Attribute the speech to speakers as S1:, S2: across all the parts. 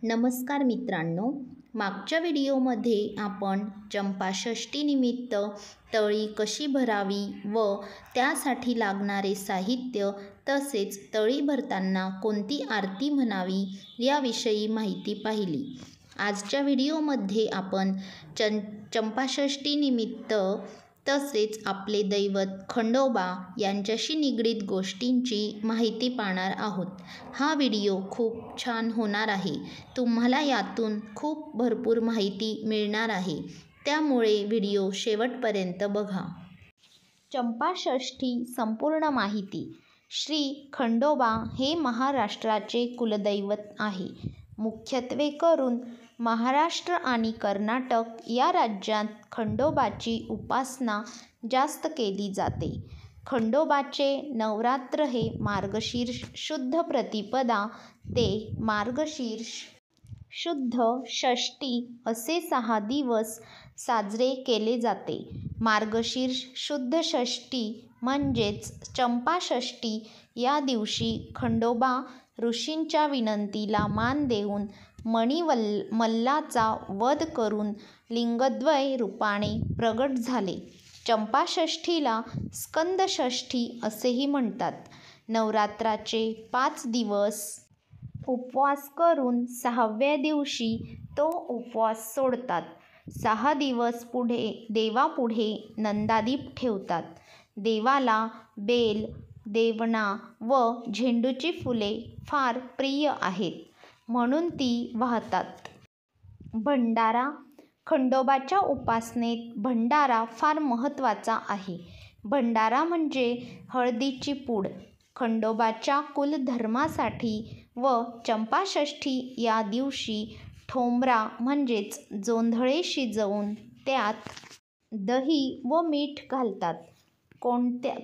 S1: नमस्कार मित्रांनो, मागच्या व्हिडिओमध्ये आपण चंपाषष्ठीनिमित्त तळी कशी भरावी व त्यासाठी लागणारे साहित्य तसेच तळी भरताना कोणती आरती म्हणावी याविषयी माहिती पाहिली. आजच्या व्हिडिओमध्ये आपण चंपाषष्ठीनिमित्त तसेच आपले दैवत खंडोबा यांच्याशी निगडीत गोष्टींची माहिती पाहणार आहोत. हा व्हिडिओ खूप छान होणार आहे. तुम्हाला यातून खूप भरपूर माहिती मिळणार आहे, त्यामुळे व्हिडिओ शेवटपर्यंत बघा. चंपाषष्ठी संपूर्ण माहिती. श्री खंडोबा हे महाराष्ट्राचे कुलदैवत आहे. मुख्यत्वे करून महाराष्ट्र आणि कर्नाटक या राज्यात खंडोबाची उपासना जास्त केली जाते. खंडोबाचे नवरात्र हे मार्गशीर्ष शुद्ध प्रतिपदा ते मार्गशीर्ष शुद्ध षष्ठी असे 6 दिवस साजरे केले जाते. मार्गशीर्ष शुद्ध षष्ठी म्हणजेच चंपाषष्ठी या दिवशी खंडोबा ऋषींच्या विनंतीला मान देऊन मल्लाचा वध करून लिंगद्वय रूपाने प्रगट झाले. चंपाषष्ठीला स्कंदषष्ठी असेही म्हणतात. नवरात्राचे 5 दिवस उपवास करून 6व्या दिवशी तो उपवास सोडतात. 6 दिवस देवापुढे नंदादीप ठेवतात. देवाला बेल, देवणा व झेंडूची फुले फार प्रिय आहेत, म्हणून ती वाहतात. भंडारा. खंडोबाच्या उपासनेत भंडारा फार महत्त्वाचा आहे. भंडारा म्हणजे हळदीची पूड. खंडोबाच्या कुलधर्मासाठी व चंपाषष्ठी या दिवशी ठोंबरा म्हणजेच जोंधळे शिजवून त्यात दही व मीठ घालतात.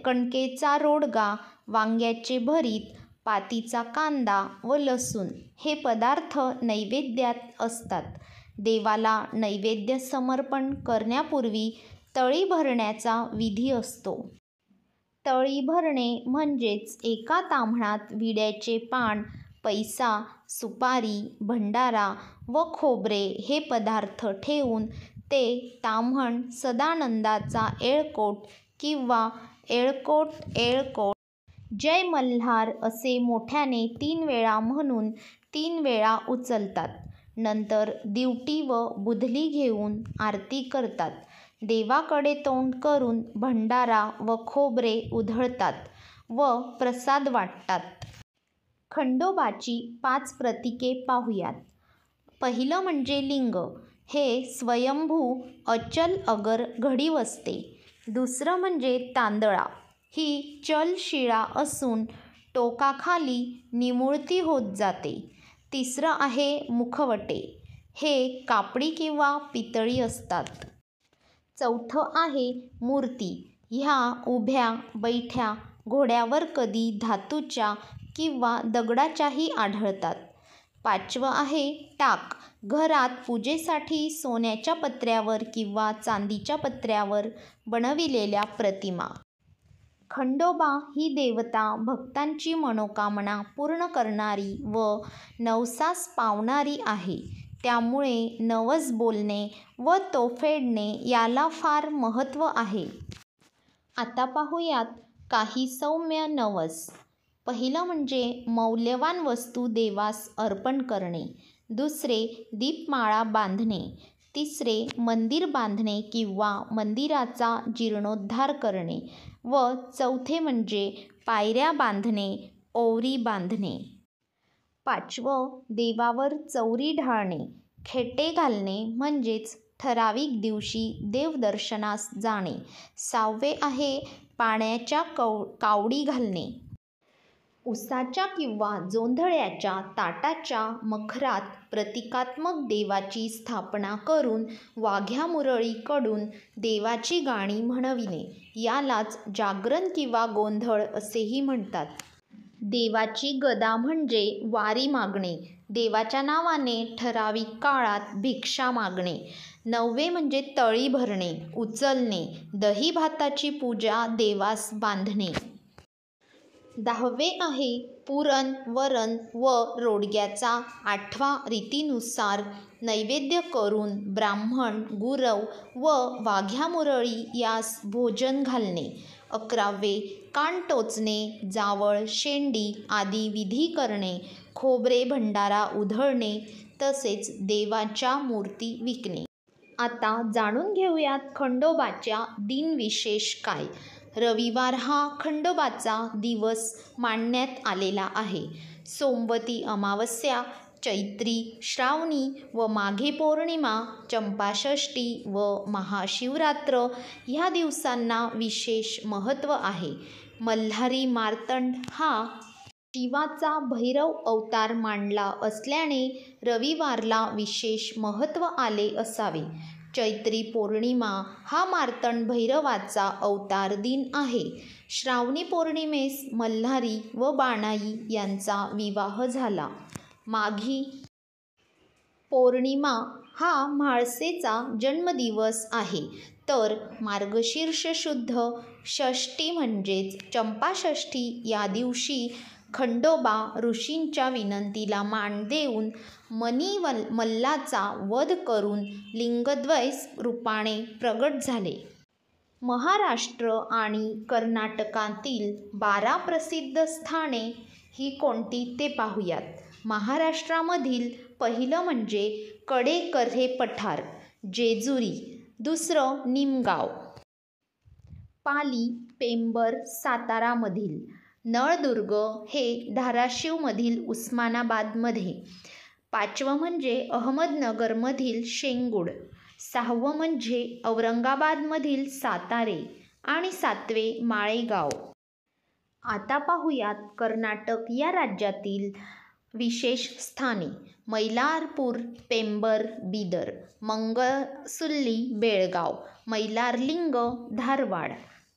S1: कणकेचा रोडगा, वांग्याचे भरीत, पातीचा कांदा व लसूण हे पदार्थ नैवेद्यात असतात. देवाला नैवेद्य समर्पण करण्यापूर्वी तळी भरण्याचा विधी असतो. तळी भरणे म्हणजेच एका ताम्हणात विड्याचे पान, पैसा, सुपारी, भंडारा व खोबरे हे पदार्थ ठेवून ते ताम्हण सदानंदाचा येळकोट किंवा येळकोट येळकोट जय मल्हार असे मोठ्याने 3 वेळा म्हणून 3 वेळा उचलतात. नंतर दिवटी व बुधली घेऊन आरती करतात. देवाकडे तोंड करून भंडारा व खोबरे उधळतात व प्रसाद वाटतात. खंडोबाची 5 प्रतीके पाहूयात. पहिलं म्हणजे लिंग. हे स्वयंभू अचल अगर घडीव असते. दुसरं म्हणजे तांदळा. ही चल शिळा असून टोकाखाली निमुळती होत जाते. तिसरं आहे मुखवटे. हे कापडी किंवा पितळी असतात. चौथं आहे मूर्ती. ह्या उभ्या, बैठ्या, घोड्यावर कधी धातूच्या किंवा दगडाच्याही आढळतात. 5वं आहे टाक. घरात पूजेसाठी सोन्याच्या पत्र्यावर किंवा चांदीच्या पत्र्यावर बनविलेल्या प्रतिमा. खंडोबा ही देवता भक्तांची मनोकामना पूर्ण करणारी व नवसास पावणारी आहे. त्यामुळे नवस बोलणे व तो फेडणे याला फार महत्त्व आहे. आता पाहूयात काही सौम्य नवस. पहिलं म्हणजे मौल्यवान वस्तू देवास अर्पण करणे. दुसरे दीपमाळा बांधणे. तिसरे मंदिर बांधणे किंवा मंदिराचा जीर्णोद्धार करणे व चौथे म्हणजे पायऱ्या बांधणे, ओवरी बांधणे. 5वं देवावर चौरी ढाळणे. खेटे घालणे म्हणजेच ठराविक दिवशी देवदर्शनास जाणे. 6वे आहे पाण्याच्या कावडी घालणे. उसाच्या किंवा जोंधळ्याच्या ताटाच्या मखरात प्रतिकात्मक देवाची स्थापना करून वाघ्या-मुरळीकडून देवाची गाणी म्हणविणे. यालाच जागरण किंवा गोंधळ असेही म्हणतात. देवाची गदा म्हणजे वारी मागणे. देवाच्या नावाने ठराविक काळात भिक्षा मागणे. 9वे म्हणजे तळी भरणे, उचलणे. दही भाताची पूजा देवास बांधणे. 10वे आहे पुरण वरण व रोडग्याचा 8व्या रीतीनुसार नैवेद्य करून ब्राह्मण गुरव व वाघ्यामुरळी यास भोजन घालणे. 11वे कान टोचणे, जावळ शेंडी आदी विधी करणे, खोबरे भंडारा उधळणे तसेच देवाच्या मूर्ती विकणे. आता जाणून घेऊयात खंडोबाच्या दिनविशेष काय. रविवार हा खंडोबाचा दिवस मानण्यात आलेला आहे. सोमवती अमावस्या, चैत्री, श्रावणी व माघी पौर्णिमा, चंपाषष्ठी व महाशिवरात्र ह्या दिवसांना विशेष महत्त्व आहे. मल्हारी मार्तंड हा शिवाचा भैरव अवतार मानला असल्याने रविवारला विशेष महत्त्व आले असावे. चैत्री पौर्णिमा हा मार्तंड भैरवाचा अवतार दिन आहे. श्रावणी पौर्णिमेस मल्हारी व बाणाई यांचा विवाह झाला. माघी पौर्णिमा हा म्हाळसेचा जन्मदिवस आहे. तर मार्गशीर्ष शुद्ध षष्ठी म्हणजेच चंपाषष्ठी या दिवशी खंडोबा ऋषींच्या विनंतीला मान देऊन मल्लाचा वध करून लिंगद्वय रूपाने प्रगट झाले. महाराष्ट्र आणि कर्नाटकातील 12 प्रसिद्ध स्थाने ही कोणती ते पाहूयात. महाराष्ट्रामधील पहिलं म्हणजे कडेकऱ्हे पठार, जेजुरी. दुसरं निमगाव, पाली, पेंबर, सातारामधील. नळदुर्ग हे धाराशिवमधील उस्मानाबादमध्ये. 5वं म्हणजे अहमदनगरमधील शेंगुड. 6वं म्हणजे औरंगाबादमधील सातारे आणि 7वे माळेगाव. आता पाहूयात कर्नाटक या राज्यातील विशेष स्थाने. मैलारपूर, पेंबर, बीदर. मंगसुल्ली, बेळगाव. मैलारलिंग, धारवाड.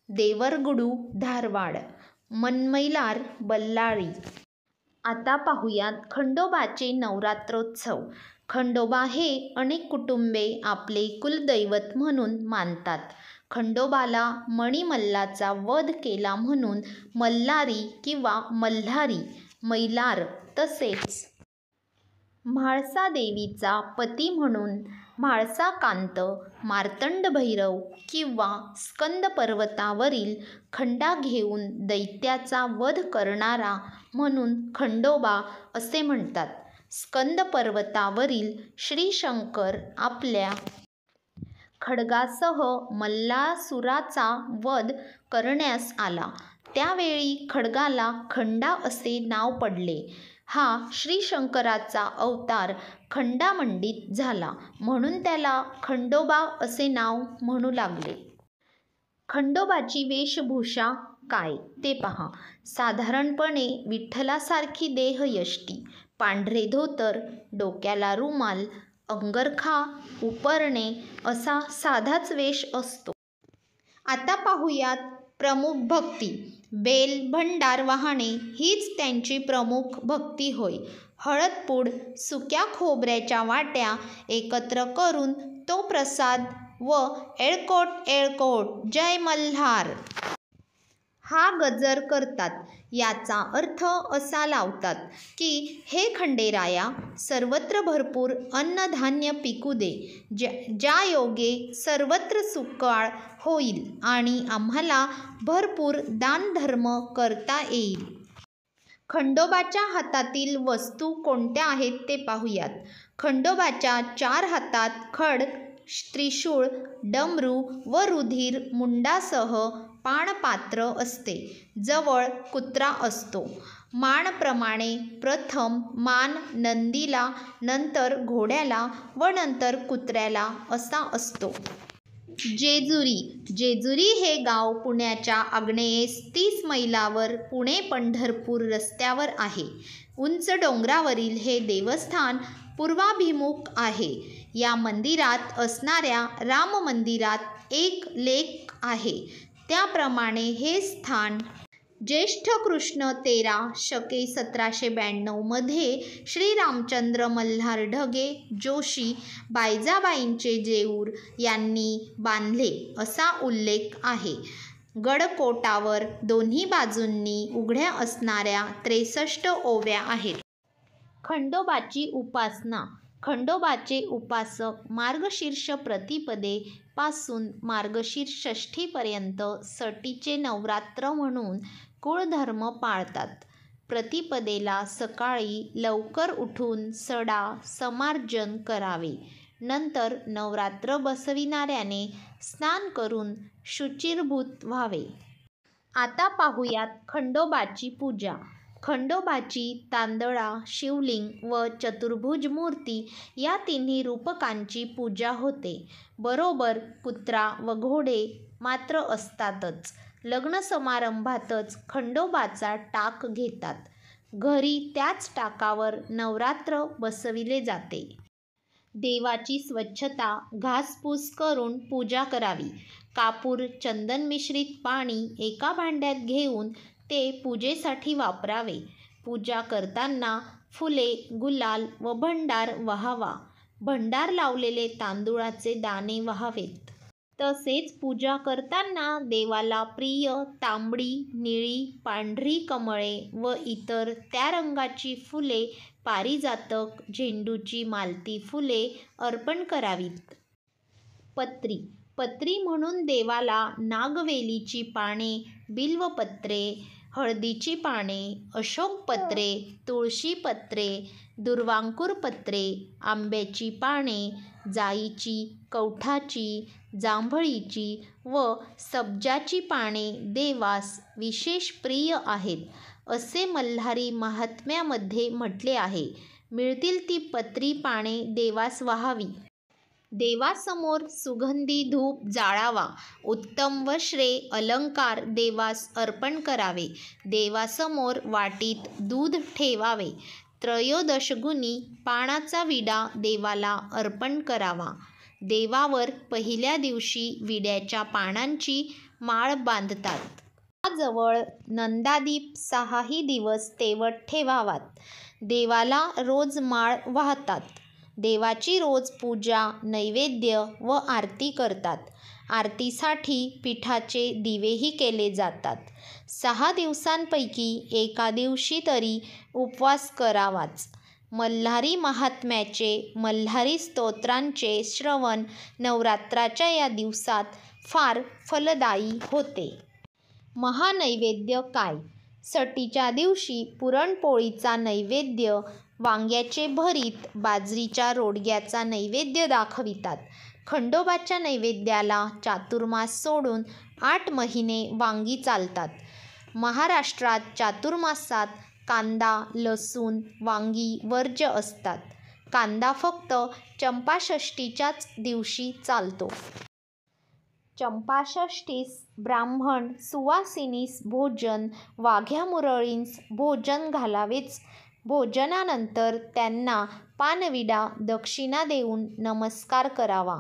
S1: देवरगुडू, धारवाड. मनमैलार, बल्लारी. आता पाहूयात खंडोबाचे नवरात्रोत्सव. खंडोबा हे अनेक कुटुंबे आपले कुलदैवत म्हणून मानतात. खंडोबाला मणिमल्लाचा वध केला म्हणून मल्लारी किंवा मल्हारी, मैलार तसेच म्हाळसादेवीचा पती म्हणून म्हाळसाकांत, मार्तंड भैरव किंवा स्कंद पर्वतावरील खंडा घेऊन दैत्याचा वध करणारा म्हणून खंडोबा असे म्हणतात. स्कंद पर्वतावरील श्रीशंकर आपल्या खड्गासह मल्लासुराचा वध करण्यास आला. त्यावेळी खड्गाला खंडा असे नाव पडले. हा श्रीशंकराचा अवतार खंडामंडित झाला म्हणून त्याला खंडोबा असे नाव म्हणू लागले. खंडोबाची वेशभूषा काय ते पहा. साधारणपणे विठ्ठलासारखी देहयष्टी, पांढरे धोतर, डोक्याला रुमाल, अंगरखा, उपरणे असा साधाच वेश असतो. आता पाहूयात प्रमुख भक्ती. बेल, भंडार वाहणे हीच त्यांची प्रमुख भक्ती होय. हळदपूड, सुक्या खोबऱ्याच्या वाट्या एकत्र करून तो प्रसाद व येळकोट येळकोट जय मल्हार हा गजर करतात. याचा अर्थ असा लावतात की हे खंडेराया, सर्वत्र भरपूर अन्नधान्य पिकू दे, ज्यायोगे सर्वत्र सुकाळ होईल आणि आम्हाला भरपूर दानधर्म करता येईल. खंडोबाच्या हातातील वस्तू कोणत्या आहेत ते पाहूयात. खंडोबाच्या 4 हातात खड्ग, त्रिशूळ, डमरू व रुधिर मुंडासह पाणपात्र असते. जवळ कुत्रा असतो. मानप्रमाणे प्रथम मान नंदीला, नंतर घोड्याला व नंतर कुत्र्याला असा असतो. जेजुरी. जेजुरी हे गाव पुण्याच्या आग्नेयेस 30 मैलावर पुणे-पंढरपूर रस्त्यावर आहे. उंच डोंगरावरील हे देवस्थान पूर्वाभिमुख आहे. या मंदिरात असणाऱ्या राम मंदिरात एक लेख आहे. त्याप्रमाणे हे स्थान ज्येष्ठ कृष्ण 13 शके 1792 मध्ये श्रीरामचंद्र मल्हार ढगे जोशी बायजाबाईंचे जेऊर यांनी बांधले असा उल्लेख आहे. गडकोटावर दोन्ही बाजूंनी उघड्या असणाऱ्या 63 ओव्या आहेत. खंडोबाची उपासना. खंडोबाचे उपासक मार्गशीर्ष प्रतिपदे पासून मार्गशीर्ष षष्ठीपर्यंत सटीचे नवरात्र म्हणून कुळधर्म पाळतात. प्रतिपदेला सकाळी लवकर उठून सडा समार्जन करावे. नंतर नवरात्र बसविणाऱ्याने स्नान करून शुचिर्भूत व्हावे. आता पाहूयात खंडोबाची पूजा. खंडोबाची तांदळा, शिवलिंग व चतुर्भुज मूर्ती या तिन्ही रूपकांची पूजा होते. बरोबर कुत्रा व घोडे मात्र असतातच. लग्न समारंभातच खंडोबाचा टाक घेतात. घरी त्याच टाकावर नवरात्र बसविले जाते. देवाची स्वच्छता, घासपूस करून पूजा करावी. कापूर, चंदन मिश्रित पाणी एका भांड्यात घेऊन ते पूजेसाठी वापरावे. पूजा करताना फुले, गुलाल व भंडार वहावा. भंडार लावलेले तांदुळाचे दाणे वहावेत. तसेच पूजा करताना देवाला प्रिय तांबडी, निळी, पांढरी कमळे व इतर त्या रंगाची फुले, पारिजातक, झेंडूची मालती फुले अर्पण करावीत. पत्री. पत्री म्हणून देवाला नागवेलीची पाने, बिल्वपत्रे, हळदीची पाने, अशोकपत्रे, तुळशीपत्रे, दुर्वांकुरपत्रे, आंब्याची पाने, जाईची, कवठाची, जांभळीची व सब्जाची पाने देवास विशेष प्रिय आहेत, असे मल्हारी महात्म्यामध्ये म्हटले आहे. मिळतील ती पत्री पाने देवास वहावी. देवासमोर सुगंधी धूप जाळावा. उत्तम वस्त्रे, अलंकार देवास अर्पण करावे. देवासमोर वाटीत दूध ठेवावे. त्रयोदशगुणी पानाचा विडा देवाला अर्पण करावा. देवावर पहिल्या दिवशी विड्याच्या पानांची माळ बांधतात. देवाजवळ नंदादीप 6ही दिवस तेवत ठेवावात. देवाला रोज माळ वाहतात. देवाची रोज पूजा, नैवेद्य व आरती करतात. आरतीसाठी पिठाचे दिवेही केले जातात. 6 दिवसांपैकी एका दिवशी तरी उपवास करावाच. मल्हारी महात्म्याचे, मल्हारी स्तोत्रांचे श्रवण नवरात्राच्या या दिवसात फार फलदायी होते. महानैवेद्य काय? सटीच्या दिवशी पुरणपोळीचा नैवेद्य, वांग्याचे भरीत, बाजरीच्या रोडग्याचा नैवेद्य दाखवितात. खंडोबाच्या नैवेद्याला चातुर्मास सोडून 8 महिने वांगी चालतात. महाराष्ट्रात चातुर्मासात कांदा, लसूण, वांगी वर्ज्य असतात. कांदा फक्त चंपाषष्ठीच्याच दिवशी चालतो. चंपाषष्ठीस ब्राह्मण सुवासिनीस भोजन, वाघ्या-मुरळींस भोजन घालावेच. भोजनानंतर त्यांना पानविडा, दक्षिणा देऊन नमस्कार करावा.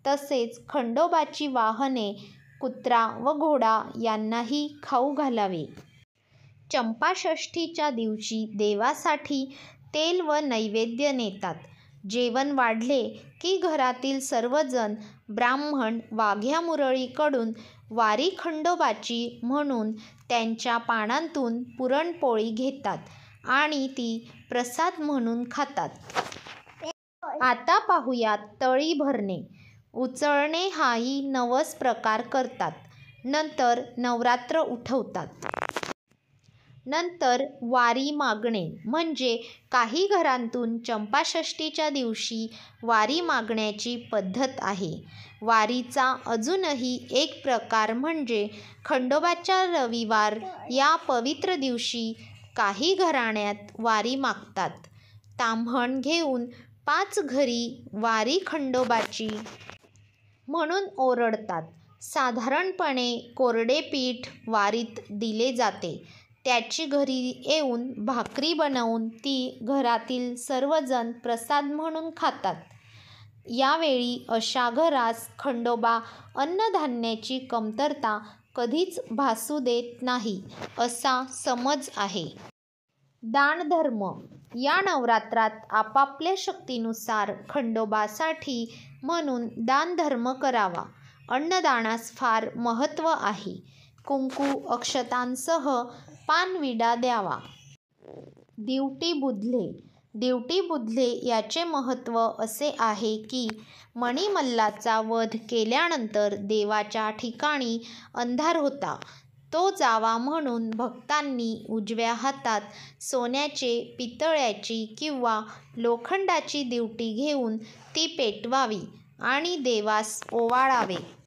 S1: तसेच खंडोबाची वाहने कुत्रा व घोडा यांनाही खाऊ घालावे. चंपाषष्ठीच्या दिवशी देवासाठी तेल व नैवेद्य नेतात. जेवण वाढले की घरातील सर्वजण ब्राह्मण वाघ्या-मुरळीकडून वारी खंडोबाची म्हणून त्यांच्या पानांतून पुरणपोळी घेतात आणि ती प्रसाद म्हणून खातात. आता पाहूयात तळी भरणे. उचलणे हाही नवस प्रकार करतात. नंतर नवरात्र उठवतात. नंतर वारी मागणे म्हणजे काही घरांतून चंपाषष्ठीच्या दिवशी वारी मागण्याची पद्धत आहे. वारीचा अजूनही एक प्रकार म्हणजे खंडोबाच्या रविवार या पवित्र दिवशी काही घराण्यात वारी मागतात. ताम्हण घेऊन 5 घरी वारी खंडोबाची म्हणून ओरडतात. साधारणपणे कोरडे पीठ वारीत दिले जाते. त्याची घरी येऊन भाकरी बनवून ती घरातील सर्वजण प्रसाद म्हणून खातात. यावेळी अशा घरास खंडोबा अन्नधान्याची कमतरता कधीच भासू देत नाही, असा समज आहे. दानधर्म. या नवरात्रात आपापल्या शक्तीनुसार खंडोबासाठी म्हणून दानधर्म करावा. अन्नदानास फार महत्त्व आहे. कुंकू अक्षतांसह पानविडा द्यावा. दिवटी बुधले. दिवटी बुधले याचे महत्त्व असे आहे की मणिमल्लाचा वध केल्यानंतर देवाच्या ठिकाणी अंधार होता, तो जावा म्हणून भक्तांनी उजव्या हातात सोन्याचे, पितळ्याची किंवा लोखंडाची दिवटी घेऊन ती पेटवावी आणि देवास ओवाळावे.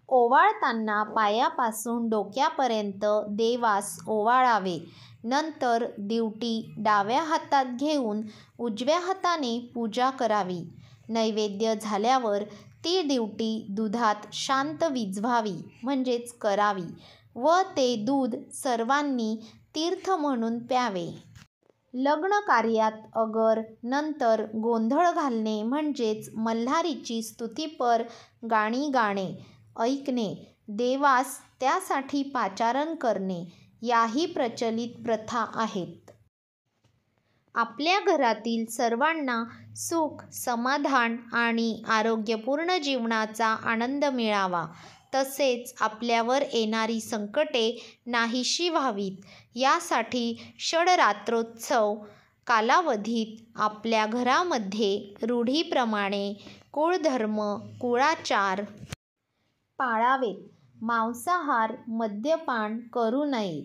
S1: ओवाळताना पायापासून डोक्यापर्यंत देवास ओवाळावे. नंतर दिवटी डाव्या हातात घेऊन उजव्या हाताने पूजा करावी. नैवेद्य झाल्यावर ती दिवटी दुधात शांत विझवावी म्हणजेच करावी व ते दूध सर्वांनी तीर्थ म्हणून प्यावे. लग्न कार्यात अगर नंतर गोंधळ घालणे म्हणजेच मल्हारीची स्तुतिपर गाणी गाणे, ऐकणे, देवास त्यासाठी पाचारण करणे याही प्रचलित प्रथा आहेत. आपल्या घरातील सर्वांना सुख, समाधान आणि आरोग्यपूर्ण जीवनाचा आनंद मिळावा, तसेच आपल्यावर येणारी संकटे नाहीशी व्हावीत यासाठी षडरात्रोत्सव कालावधीत आपल्या घरामध्ये रूढीप्रमाणे कुळधर्म, कुळाचार पाळावेत. मांसाहार, मद्यपान करू नये.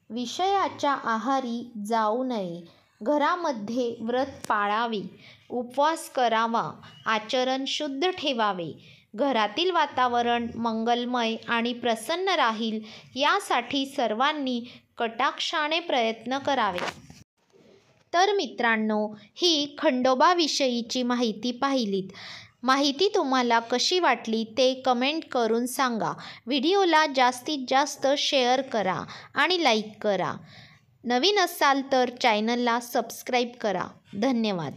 S1: विषयाच्या आहारी जाऊ नये. घरामध्ये व्रत पाळावे. उपवास करावा. आचरण शुद्ध ठेवावे. घरातील वातावरण मंगलमय आणि प्रसन्न राहील यासाठी सर्वांनी कटाक्षाने प्रयत्न करावे. तर मित्रांनो, ही खंडोबाविषयीची माहिती पाहिलीत. माहिती तुम्हाला कशी वाटली ते कमेंट करून सांगा. व्हिडिओला जास्तीत जास्त शेअर करा आणि लाईक करा. नवीन असाल तर चॅनलला सबस्क्राईब करा. धन्यवाद.